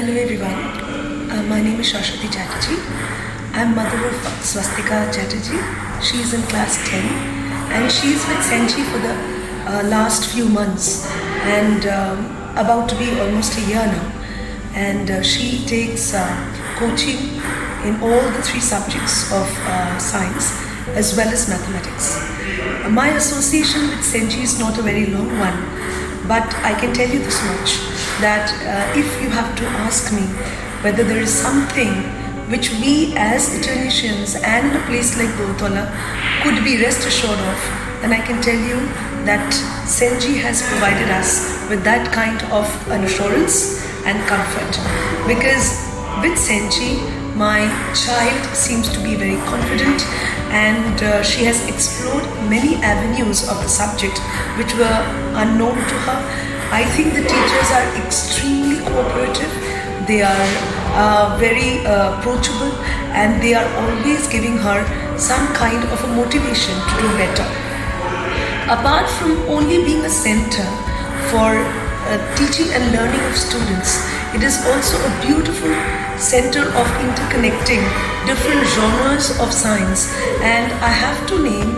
Hello everyone, my name is Shashwati Chatterjee. I'm mother of Swastika Chatterjee. She's in class 10 and she's with Senji for the last few months and about to be almost a year now. And she takes coaching in all the three subjects of science as well as mathematics. My association with Senji is not a very long one, but I can tell you this much, that if you have to ask me whether there is something which we as Eternicians and in a place like Doltola could be rest assured of, then I can tell you that Senji has provided us with that kind of an assurance and comfort. Because with Senji, my child seems to be very confident and she has explored many avenues of the subject which were unknown to her. I think the teachers are extremely cooperative. They are very approachable and they are always giving her some kind of a motivation to do better. Apart from only being a center for teaching and learning of students, it is also a beautiful center of interconnecting different genres of science. And I have to name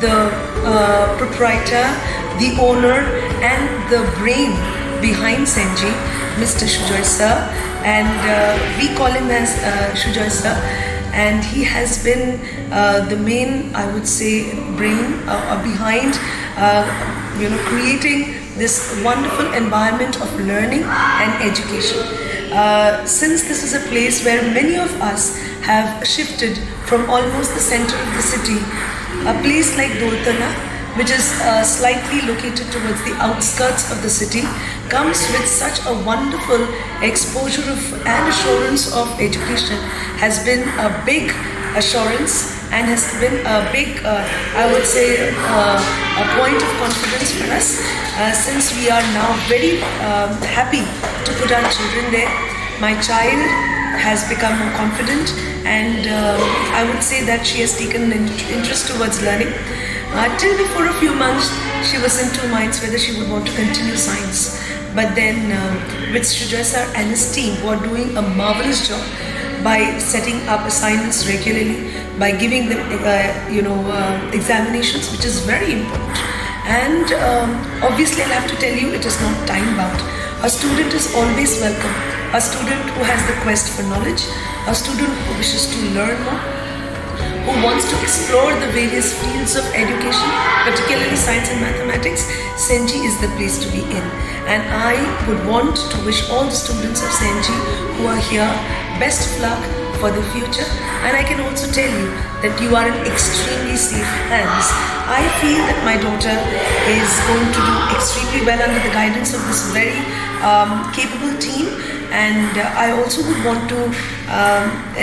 the proprietor, the owner and the brain behind Senji, Mr. Shujoy sir, and we call him as Shujoy sir, and he has been the main, I would say, brain behind creating this wonderful environment of learning and education. Since this is a place where many of us have shifted from almost the center of the city, a place like Doltala, which is slightly located towards the outskirts of the city, comes with such a wonderful exposure of and assurance of education, has been a big assurance and has been a big, I would say, a point of confidence for us, since we are now very happy to put our children there. My child has become more confident and I would say that she has taken an interest towards learning. Till before a few months, she was in two minds whether she would want to continue science. But then with Shujoy sir and his team, who are doing a marvelous job by setting up assignments regularly, by giving them examinations, which is very important. And obviously I'll have to tell you, it is not time bound. A student is always welcome. A student who has the quest for knowledge, a student who wishes to learn more, who wants to explore the various fields of education, particularly science and mathematics, Senji is the place to be in. And I would want to wish all the students of Senji who are here best of luck for the future. And I can also tell you that you are in extremely safe hands. I feel that my daughter is going to do extremely well under the guidance of this very capable team. And I also would want to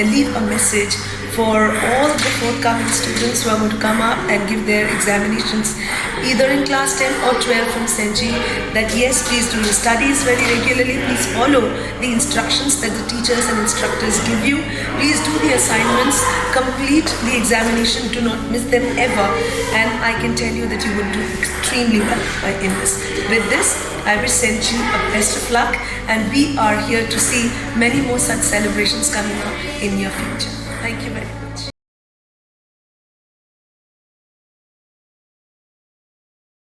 leave a message for all the forthcoming students who are going to come up and give their examinations either in class 10 or 12 from Senji, that yes, please do your studies very regularly, please follow the instructions that the teachers and instructors give you, please do the assignments, complete the examination, do not miss them ever, and I can tell you that you will do extremely well in this. With this, I wish Senji a best of luck, and we are here to see many more such celebrations coming up in your future.